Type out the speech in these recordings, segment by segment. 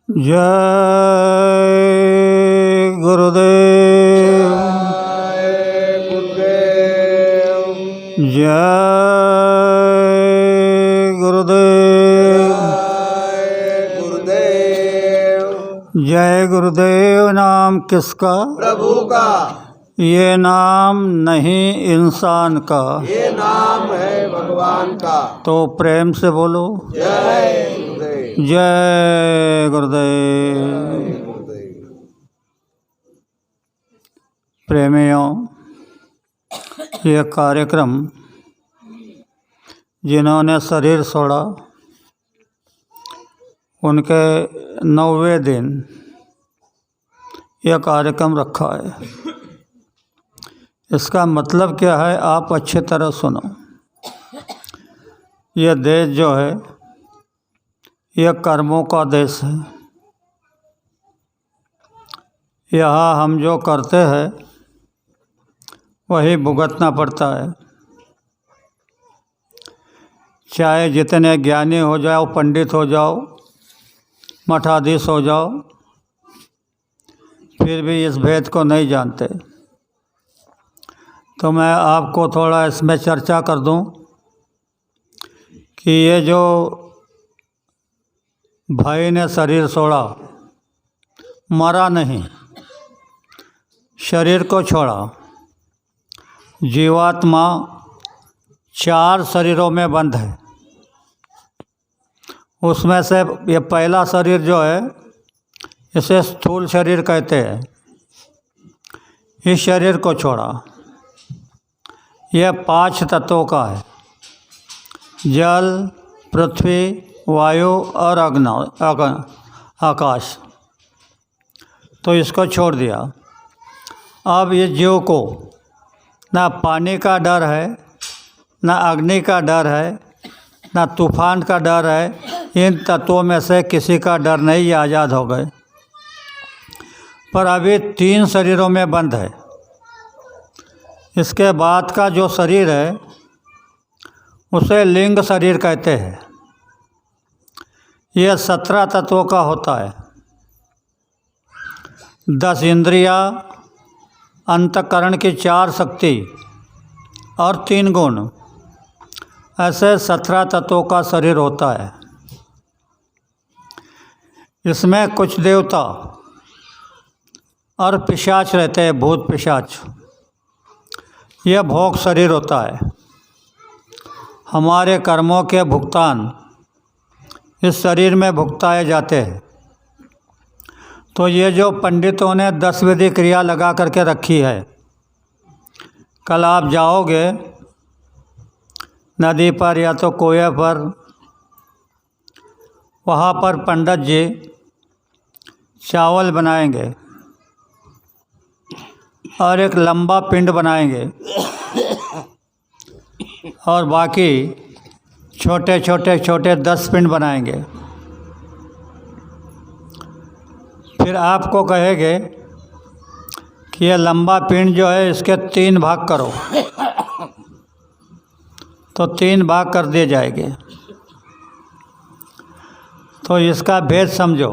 जय गुरुदेव, जय गुरुदेव, जय गुरुदेव। नाम किसका? प्रभु का। ये नाम नहीं इंसान का, ये नाम है भगवान का। तो प्रेम से बोलो जय गुरुदेव। जय गुरुदेव। प्रेमियों, ये कार्यक्रम जिन्होंने शरीर छोड़ा उनके 9वें दिन यह कार्यक्रम रखा है। इसका मतलब क्या है, आप अच्छी तरह सुनो। यह देश जो है यह कर्मों का देश है। यहाँ हम जो करते हैं वही भुगतना पड़ता है। चाहे जितने ज्ञानी हो जाओ, पंडित हो जाओ, मठाधीश हो जाओ, फिर भी इस भेद को नहीं जानते। तो मैं आपको थोड़ा इसमें चर्चा कर दूं कि ये जो भाई ने शरीर छोड़ा, मरा नहीं, शरीर को छोड़ा। जीवात्मा 4 शरीरों में बंद है। उसमें से ये पहला शरीर जो है इसे स्थूल शरीर कहते हैं। इस शरीर को छोड़ा। यह 5 तत्वों का है, जल, पृथ्वी, वायु और आकाश। तो इसको छोड़ दिया। अब ये जीव को ना पानी का डर है, ना अग्नि का डर है, ना तूफान का डर है। इन तत्वों में से किसी का डर नहीं, ये आज़ाद हो गए। पर अभी 3 शरीरों में बंद है। इसके बाद का जो शरीर है उसे लिंग शरीर कहते हैं। यह 17 तत्वों का होता है। 10 इंद्रियाँ, अंतःकरण की 4 शक्ति और 3 गुण, ऐसे 17 तत्वों का शरीर होता है। इसमें कुछ देवता और पिशाच रहते हैं, भूत पिशाच। यह भोग शरीर होता है। हमारे कर्मों के भुगतान इस शरीर में भुगताए जाते हैं। तो ये जो पंडितों ने 10 विधि क्रिया लगा करके रखी है, कल आप जाओगे नदी पर या तो कुएं पर, वहाँ पर पंडित जी चावल बनाएंगे और एक लंबा पिंड बनाएंगे और बाकी छोटे छोटे छोटे 10 पिंड बनाएंगे। फिर आपको कहेंगे कि ये लंबा पिंड जो है इसके 3 भाग करो, तो 3 भाग कर दिए जाएंगे। तो इसका भेद समझो।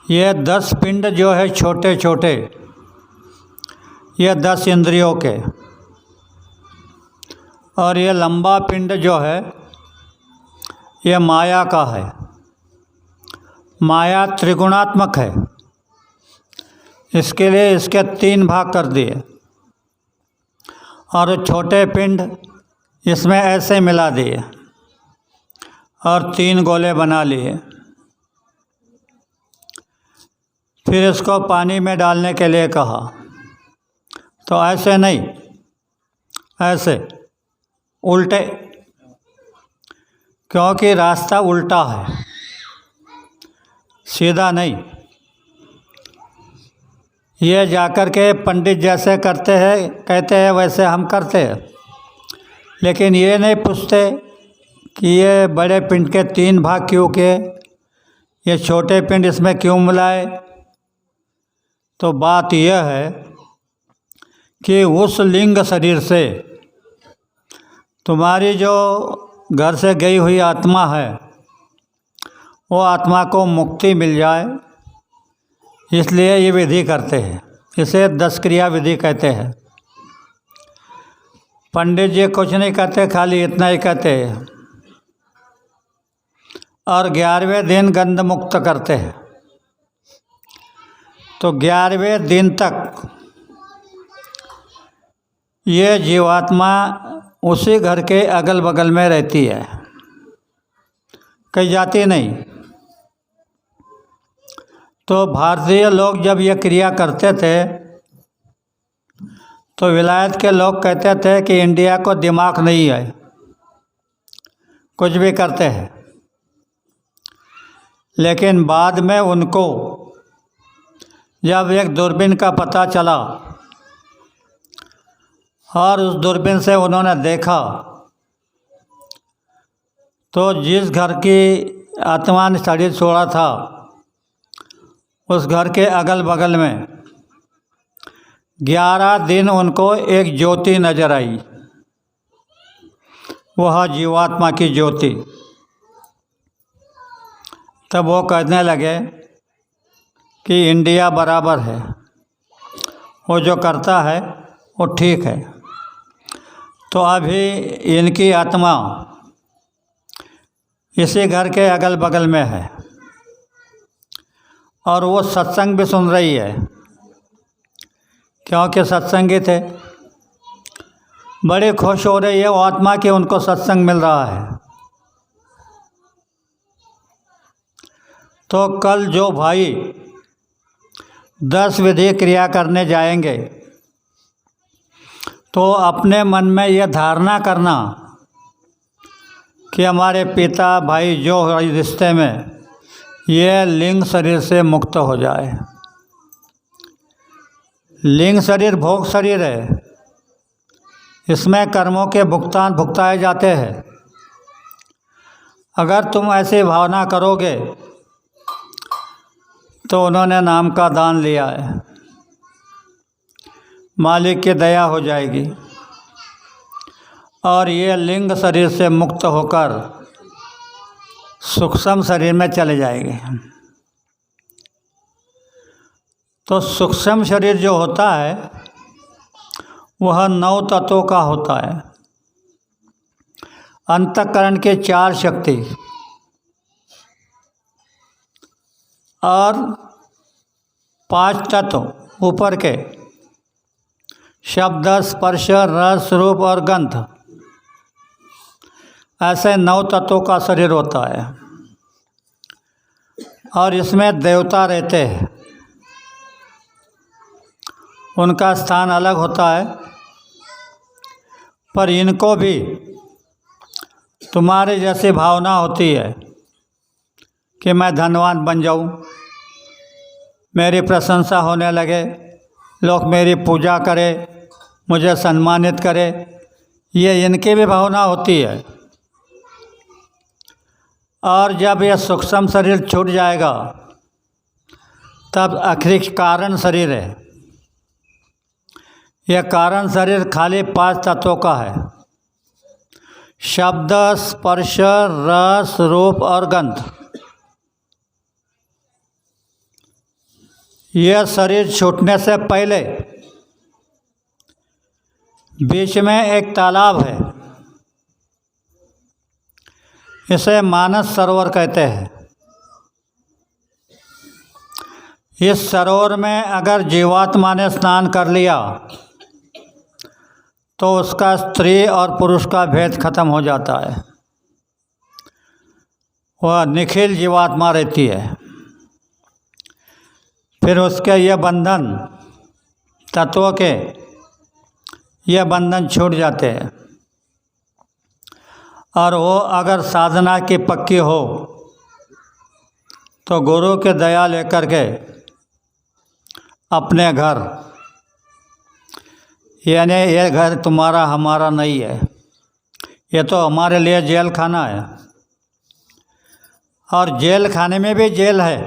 ये 10 पिंड जो है छोटे छोटे, ये 10 इंद्रियों के, और ये लंबा पिंड जो है ये माया का है। माया त्रिगुणात्मक है, इसके लिए इसके 3 भाग कर दिए और छोटे पिंड इसमें ऐसे मिला दिए और 3 गोले बना लिए। फिर इसको पानी में डालने के लिए कहा, तो ऐसे नहीं, ऐसे उल्टे, क्योंकि रास्ता उल्टा है, सीधा नहीं। ये जाकर के पंडित जैसे करते हैं, कहते हैं वैसे हम करते हैं, लेकिन ये नहीं पूछते कि ये बड़े पिंड के 3 भाग क्यों किए, ये छोटे पिंड इसमें क्यों मिलाए। तो बात यह है कि उस लिंग शरीर से तुम्हारी जो घर से गई हुई आत्मा है, वो आत्मा को मुक्ति मिल जाए, इसलिए ये विधि करते हैं। इसे 10 क्रिया विधि कहते हैं। पंडित जी कुछ नहीं कहते, खाली इतना ही कहते हैं और 11वें दिन गंध मुक्त करते हैं। तो 11वें दिन तक ये जीवात्मा उसी घर के अगल बगल में रहती है, कहीं जाती नहीं। तो भारतीय लोग जब ये क्रिया करते थे तो विलायत के लोग कहते थे कि इंडिया को दिमाग नहीं है, कुछ भी करते हैं। लेकिन बाद में उनको जब एक दूरबीन का पता चला और उस दूरबीन से उन्होंने देखा, तो जिस घर की आत्मा ने शरीर छोड़ा था उस घर के अगल बगल में 11 दिन उनको एक ज्योति नजर आई, वह जीवात्मा की ज्योति। तब वो कहने लगे कि इंडिया बराबर है, वो जो करता है वो ठीक है। तो अभी इनकी आत्मा इसी घर के अगल बगल में है और वो सत्संग भी सुन रही है, क्योंकि सत्संगी थे। बड़ी खुश हो रही है वो आत्मा कि उनको सत्संग मिल रहा है। तो कल जो भाई 10 विधि क्रिया करने जाएंगे तो अपने मन में यह धारणा करना कि हमारे पिता भाई जो रिश्ते में ये लिंग शरीर से मुक्त हो जाए। लिंग शरीर भोग शरीर है, इसमें कर्मों के भुगतान भुगताए जाते हैं। अगर तुम ऐसी भावना करोगे तो उन्होंने नाम का दान लिया है, मालिक की दया हो जाएगी और ये लिंग शरीर से मुक्त होकर सूक्ष्म शरीर में चले जाएंगे। तो सूक्ष्म शरीर जो होता है वह 9 तत्वों का होता है। अंतःकरण के 4 शक्ति और 5 तत्व ऊपर के शब्द, स्पर्श, रस, रूप और गंध, ऐसे 9 तत्वों का शरीर होता है। और इसमें देवता रहते हैं, उनका स्थान अलग होता है। पर इनको भी तुम्हारे जैसी भावना होती है कि मैं धनवान बन जाऊं, मेरी प्रशंसा होने लगे, लोग मेरी पूजा करें, मुझे सम्मानित करें, ये इनकी भी भावना होती है। और जब यह सूक्ष्म शरीर छूट जाएगा तब आखिरी कारण शरीर है। यह कारण शरीर खाली 5 तत्वों का है, शब्द, स्पर्श, रस, रूप और गंध। यह शरीर छूटने से पहले बीच में एक तालाब है, इसे मानस सरोवर कहते हैं। इस सरोवर में अगर जीवात्मा ने स्नान कर लिया तो उसका स्त्री और पुरुष का भेद खत्म हो जाता है, वह निखिल जीवात्मा रहती है। फिर उसके ये बंधन तत्वों के ये बंधन छूट जाते हैं और वो अगर साधना की पक्की हो तो गुरु के दया लेकर के अपने घर, यानी ये घर तुम्हारा हमारा नहीं है, ये तो हमारे लिए जेल खाना है, और जेल खाने में भी जेल है,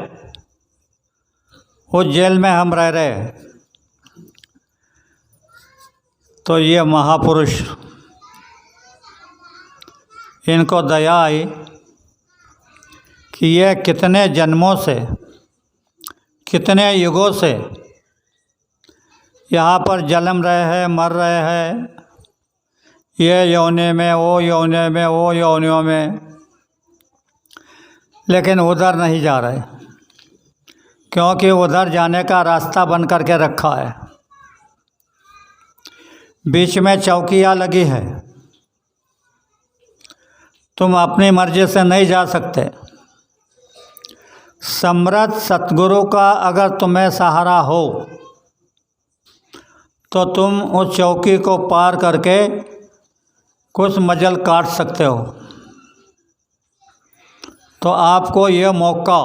उस जेल में हम रह रहे हैं। तो ये महापुरुष, इनको दया आई कि ये कितने जन्मों से, कितने युगों से यहाँ पर जन्म रहे हैं, मर रहे हैं, ये योनि में, वो योनि में, वो योनियों में, लेकिन उधर नहीं जा रहे, क्योंकि उधर जाने का रास्ता बन करके रखा है। बीच में चौकियाँ लगी है, तुम अपनी मर्जी से नहीं जा सकते। समर्थ सतगुरु का अगर तुम्हें सहारा हो तो तुम उस चौकी को पार करके कुछ मजल काट सकते हो। तो आपको ये मौका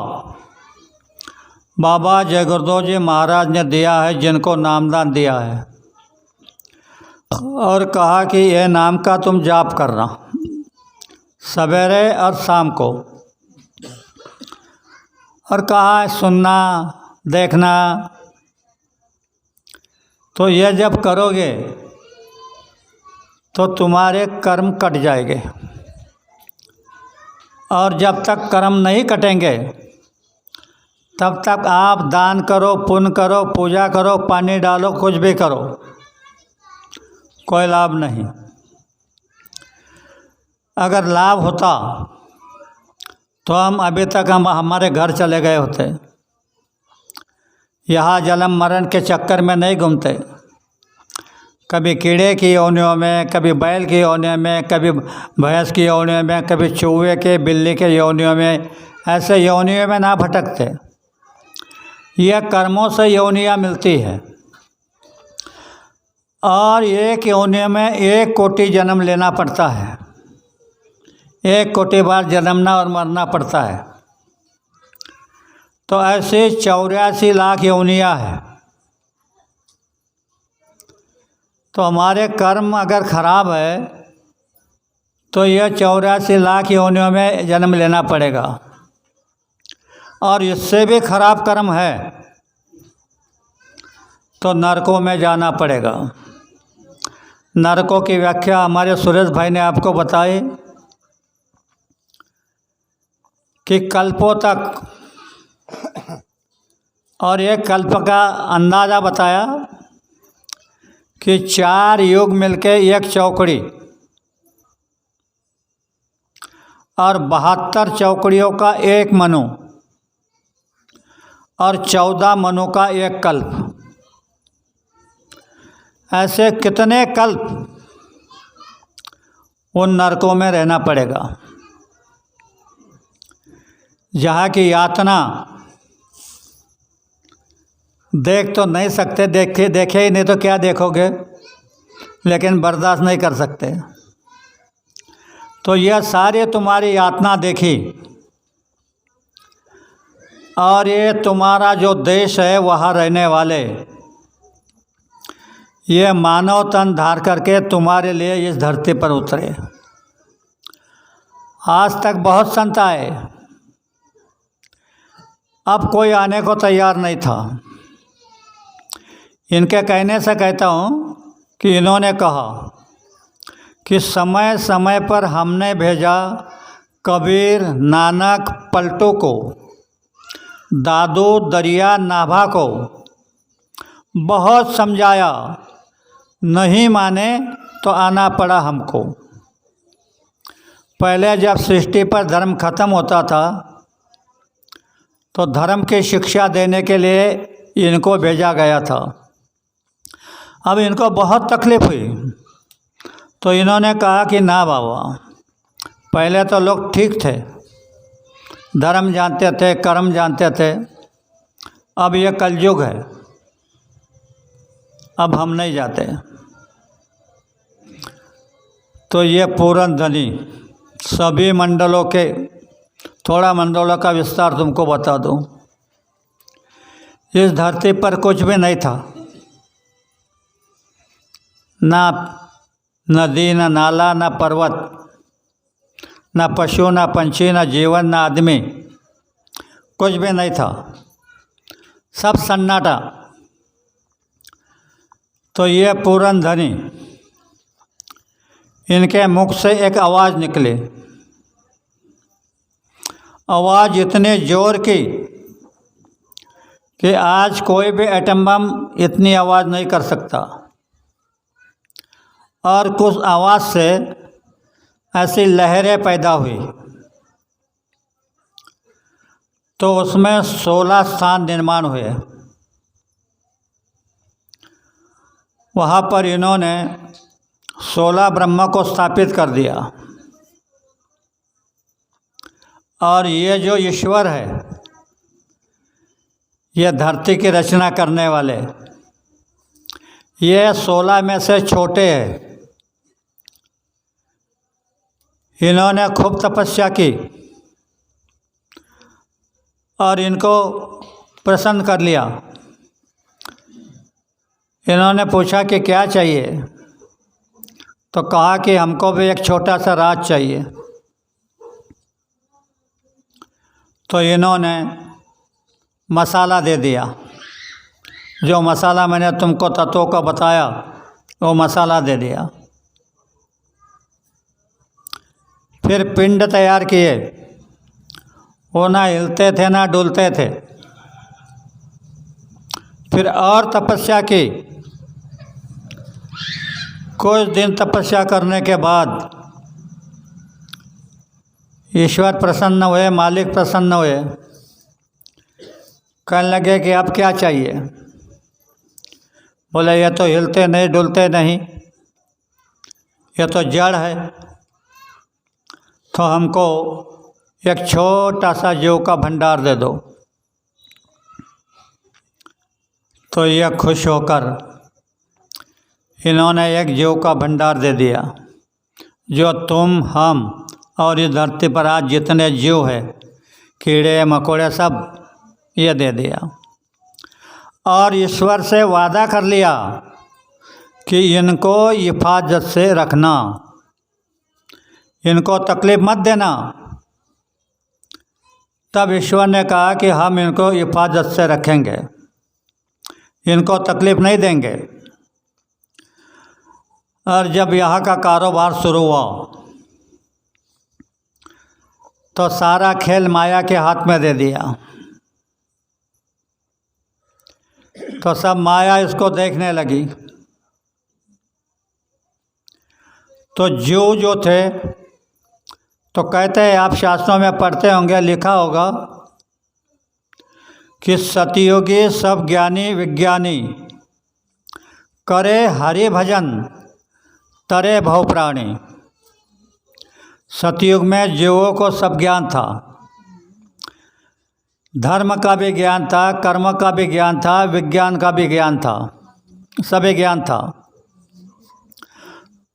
बाबा जय गुरुदेव जी महाराज ने दिया है, जिनको नामदान दिया है, और कहा कि ये नाम का तुम जाप करना सवेरे और शाम को, और कहा है सुनना, देखना। तो ये जब करोगे तो तुम्हारे कर्म कट जाएंगे, और जब तक कर्म नहीं कटेंगे तब तक आप दान करो, पुण्य करो, पूजा करो, पानी डालो, कुछ भी करो, कोई लाभ नहीं। अगर लाभ होता तो हम अभी तक हमारे घर चले गए होते, यहाँ जन्म मरण के चक्कर में नहीं घूमते, कभी कीड़े की योनियों में, कभी बैल की योनियों में, कभी भैंस की योनियों में, कभी चूहे के, बिल्ली के योनियों में, ऐसे योनियों में ना भटकते। यह कर्मों से योनियाँ मिलती है, और एक योनि में 1 कोटि जन्म लेना पड़ता है, 1 कोटि बार जन्मना और मरना पड़ता है। तो ऐसे 84 लाख योनियाँ हैं। तो हमारे कर्म अगर खराब है तो यह 84 लाख योनियों में जन्म लेना पड़ेगा, और इससे भी खराब कर्म है तो नरकों में जाना पड़ेगा। नरकों की व्याख्या हमारे सुरेश भाई ने आपको बताई कि कल्पों तक, और एक कल्प का अंदाज़ा बताया कि 4 युग मिलके एक चौकड़ी, और 72 चौकड़ियों का एक मनु, और 14 मनु का एक कल्प। ऐसे कितने कल्प उन नरकों में रहना पड़ेगा, जहाँ की यातना देख तो नहीं सकते, देखे ही नहीं तो क्या देखोगे, लेकिन बर्दाश्त नहीं कर सकते। तो यह सारी तुम्हारी यातना देखी, और ये तुम्हारा जो देश है वहाँ रहने वाले ये मानव तन धार करके तुम्हारे लिए इस धरती पर उतरे। आज तक बहुत संत आए, अब कोई आने को तैयार नहीं था। इनके कहने से कहता हूँ कि इन्होंने कहा कि समय समय पर हमने भेजा कबीर, नानक, पलटू को, दादू, दरिया, नाभा को, बहुत समझाया, नहीं माने तो आना पड़ा हमको। पहले जब सृष्टि पर धर्म खत्म होता था तो धर्म की शिक्षा देने के लिए इनको भेजा गया था। अब इनको बहुत तकलीफ़ हुई, तो इन्होंने कहा कि ना बाबा, पहले तो लोग ठीक थे, धर्म जानते थे, कर्म जानते थे, अब ये कलयुग है, अब हम नहीं जाते। तो ये पूर्ण धनी सभी मंडलों के, थोड़ा मंडलों का विस्तार तुमको बता दूं। इस धरती पर कुछ भी नहीं था, ना नदी, ना नाला, ना पर्वत, ना पशु, ना पंछी, ना जीवन, ना आदमी, कुछ भी नहीं था, सब सन्नाटा। तो ये पूर्ण धनी, इनके मुख से एक आवाज़ निकली। आवाज़ इतनी ज़ोर की कि आज कोई भी एटम बम इतनी आवाज़ नहीं कर सकता। और कुछ आवाज़ से ऐसी लहरें पैदा हुई, तो उसमें 16 स्थान निर्माण हुए। वहाँ पर इन्होंने 16 ब्रह्म को स्थापित कर दिया। और ये जो ईश्वर है, ये धरती की रचना करने वाले, ये 16 में से छोटे हैं। इन्होंने खूब तपस्या की और इनको प्रसन्न कर लिया। इन्होंने पूछा कि क्या चाहिए, तो कहा कि हमको भी एक छोटा सा राज चाहिए। तो इन्होंने मसाला दे दिया। जो मसाला मैंने तुमको तत्वों का बताया, वो मसाला दे दिया। फिर पिंड तैयार किए, वो ना हिलते थे ना डुलते थे। फिर और तपस्या की। कुछ दिन तपस्या करने के बाद ईश्वर प्रसन्न हुए, मालिक प्रसन्न हुए। कहने लगे कि अब क्या चाहिए। बोले ये तो हिलते नहीं डुलते नहीं, ये तो जड़ है, तो हमको एक छोटा सा जीव का भंडार दे दो। तो ये खुश होकर इन्होंने एक जीव का भंडार दे दिया, जो तुम, हम और इस धरती पर आज जितने जीव है, कीड़े मकोड़े, सब ये दे दिया। और ईश्वर से वादा कर लिया कि इनको हिफाजत से रखना, इनको तकलीफ़ मत देना। तब ईश्वर ने कहा कि हम इनको हिफाजत से रखेंगे, इनको तकलीफ़ नहीं देंगे। और जब यहाँ का कारोबार शुरू हुआ, तो सारा खेल माया के हाथ में दे दिया। तो सब माया इसको देखने लगी। तो जीव जो थे, तो कहते हैं, आप शास्त्रों में पढ़ते होंगे, लिखा होगा कि सतयुगी सब ज्ञानी विज्ञानी करे हरि भजन तरे भव प्राणी। सतयुग में जीवों को सब ज्ञान था, धर्म का भी ज्ञान था, कर्म का भी ज्ञान था, विज्ञान का भी ज्ञान था, सभी ज्ञान था।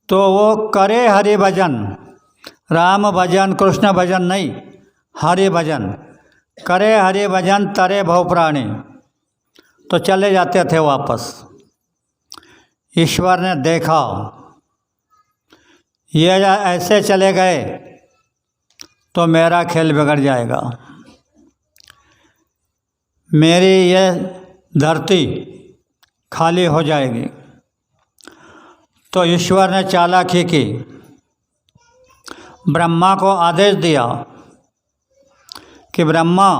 तो वो करे हरि भजन, राम भजन कृष्ण भजन नहीं, हरि भजन, करे हरि भजन तरे भव प्राणी। तो चले जाते थे वापस। ईश्वर ने देखा ये ऐसे चले गए तो मेरा खेल बिगड़ जाएगा, मेरी ये धरती खाली हो जाएगी। तो ईश्वर ने चालाकी की, ब्रह्मा को आदेश दिया कि ब्रह्मा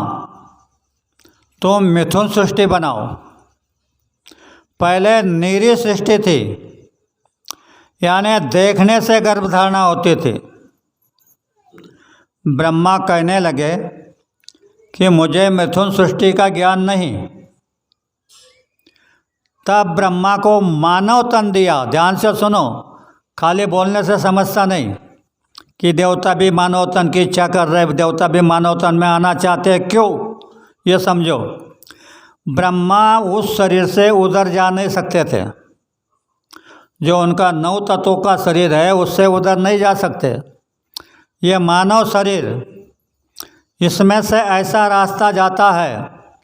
तुम मिथुन सृष्टि बनाओ। पहले नीरी सृष्टि थी, यानी देखने से गर्भधारणा होती थी। ब्रह्मा कहने लगे कि मुझे मिथुन सृष्टि का ज्ञान नहीं, तब ब्रह्मा को मानव तन दिया। ध्यान से सुनो, खाली बोलने से समझता नहीं कि देवता भी मानव तन की इच्छा कर रहे, देवता भी मानव तन में आना चाहते हैं, क्यों, ये समझो। ब्रह्मा उस शरीर से उधर जा नहीं सकते थे, जो उनका 9 तत्वों का शरीर है उससे उधर नहीं जा सकते। ये मानव शरीर, इसमें से ऐसा रास्ता जाता है